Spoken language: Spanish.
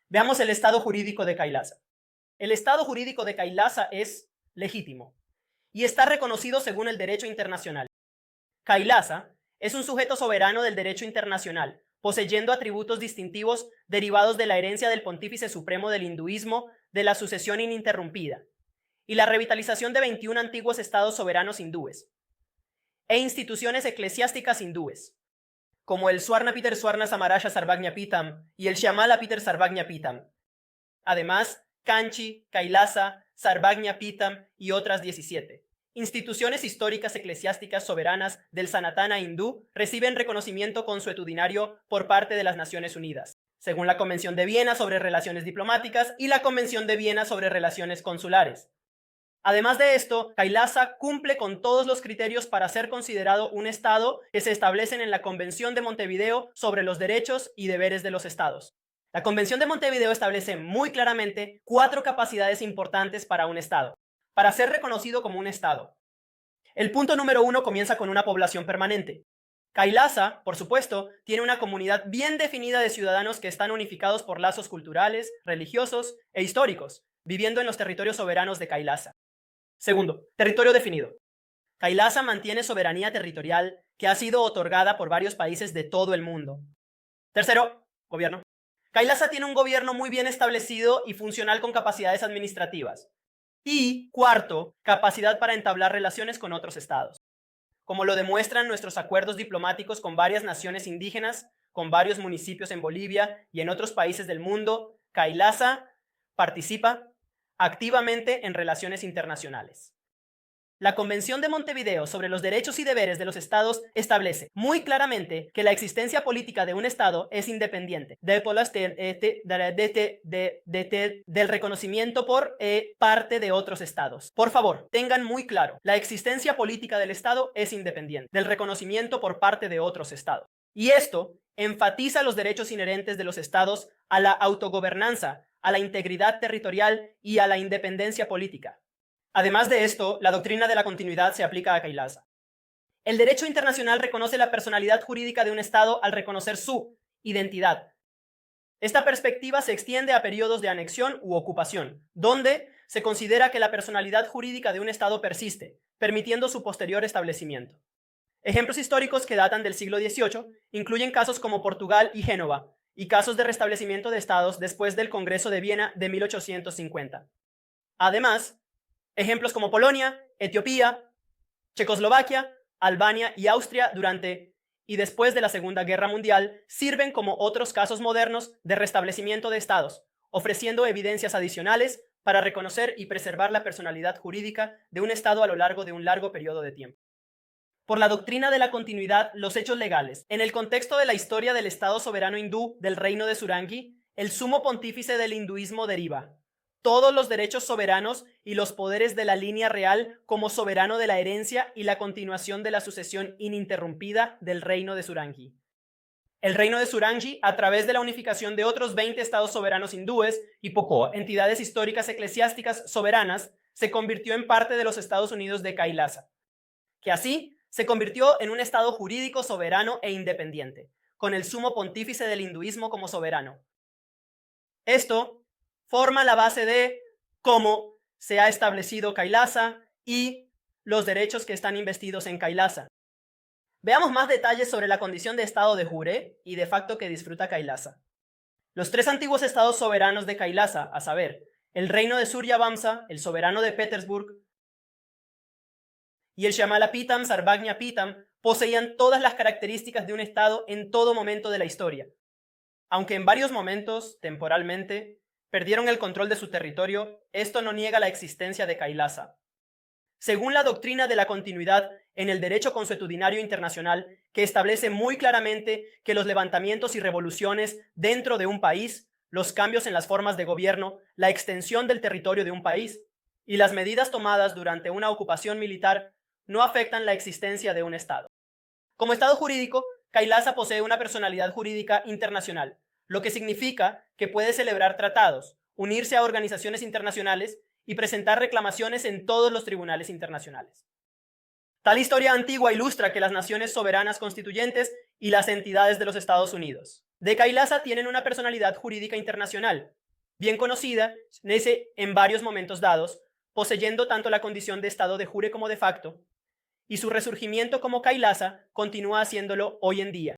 Veamos el estado jurídico de Kailasa. El estado jurídico de Kailasa es legítimo y está reconocido según el derecho internacional. Kailasa es un sujeto soberano del derecho internacional, poseyendo atributos distintivos derivados de la herencia del Pontífice Supremo del hinduismo, de la sucesión ininterrumpida y la revitalización de 21 antiguos estados soberanos hindúes e instituciones eclesiásticas hindúes, como el Swarnapeter Swarna Samaraya Sarvagnapitam y el Shyamala-Peter Sarvagnapitam. Además, Kanchi, Kailasa, Sarvagnapitam y otras 17. Instituciones históricas eclesiásticas soberanas del Sanatana hindú reciben reconocimiento consuetudinario por parte de las Naciones Unidas, según la Convención de Viena sobre Relaciones Diplomáticas y la Convención de Viena sobre Relaciones Consulares. Además de esto, Kailasa cumple con todos los criterios para ser considerado un estado que se establecen en la Convención de Montevideo sobre los derechos y deberes de los estados. La Convención de Montevideo establece muy claramente 4 capacidades importantes para un estado, para ser reconocido como un estado. El punto número 1 comienza con una población permanente. Kailasa, por supuesto, tiene una comunidad bien definida de ciudadanos que están unificados por lazos culturales, religiosos e históricos, viviendo en los territorios soberanos de Kailasa. Segundo, territorio definido. Kailasa mantiene soberanía territorial que ha sido otorgada por varios países de todo el mundo. Tercero, gobierno. Kailasa tiene un gobierno muy bien establecido y funcional con capacidades administrativas. Y cuarto, capacidad para entablar relaciones con otros estados, como lo demuestran nuestros acuerdos diplomáticos con varias naciones indígenas, con varios municipios en Bolivia y en otros países del mundo. Kailasa participa activamente en relaciones internacionales. La Convención de Montevideo sobre los derechos y deberes de los estados establece muy claramente que la existencia política de un estado es independiente del reconocimiento por parte de otros estados. Por favor, tengan muy claro, la existencia política del estado es independiente del reconocimiento por parte de otros estados. Y esto enfatiza los derechos inherentes de los estados a la autogobernanza, a la integridad territorial y a la independencia política. Además de esto, la doctrina de la continuidad se aplica a Kailasa. El derecho internacional reconoce la personalidad jurídica de un Estado al reconocer su identidad. Esta perspectiva se extiende a periodos de anexión u ocupación, donde se considera que la personalidad jurídica de un Estado persiste, permitiendo su posterior establecimiento. Ejemplos históricos que datan del siglo XVIII incluyen casos como Portugal y Génova, y casos de restablecimiento de estados después del Congreso de Viena de 1850. Además, ejemplos como Polonia, Etiopía, Checoslovaquia, Albania y Austria durante y después de la Segunda Guerra Mundial sirven como otros casos modernos de restablecimiento de estados, ofreciendo evidencias adicionales para reconocer y preservar la personalidad jurídica de un estado a lo largo de un largo periodo de tiempo. Por la doctrina de la continuidad, los hechos legales. En el contexto de la historia del Estado soberano hindú del reino de Surangi, el sumo pontífice del hinduismo deriva todos los derechos soberanos y los poderes de la línea real como soberano de la herencia y la continuación de la sucesión ininterrumpida del reino de Surangi. El reino de Surangi, a través de la unificación de otros 20 estados soberanos hindúes y poco entidades históricas eclesiásticas soberanas, se convirtió en parte de los Estados Unidos de Kailasa, que así se convirtió en un estado jurídico soberano e independiente, con el sumo pontífice del hinduismo como soberano. Esto forma la base de cómo se ha establecido Kailasa y los derechos que están investidos en Kailasa. Veamos más detalles sobre la condición de estado de jure y de facto que disfruta Kailasa. Los 3 antiguos estados soberanos de Kailasa, a saber, el reino de Suryavamsa, el soberano de Petersburg, y el Shyamala-Peetam Sarvagnapitam, poseían todas las características de un estado en todo momento de la historia. Aunque en varios momentos, temporalmente, perdieron el control de su territorio, esto no niega la existencia de Kailasa. Según la doctrina de la continuidad en el derecho consuetudinario internacional, que establece muy claramente que los levantamientos y revoluciones dentro de un país, los cambios en las formas de gobierno, la extensión del territorio de un país y las medidas tomadas durante una ocupación militar no afectan la existencia de un Estado. Como Estado jurídico, Kailasa posee una personalidad jurídica internacional, lo que significa que puede celebrar tratados, unirse a organizaciones internacionales y presentar reclamaciones en todos los tribunales internacionales. Tal historia antigua ilustra que las naciones soberanas constituyentes y las entidades de los Estados Unidos, de Kailasa tienen una personalidad jurídica internacional, bien conocida en varios momentos dados, poseyendo tanto la condición de estado de jure como de facto, y su resurgimiento como Kailasa continúa haciéndolo hoy en día.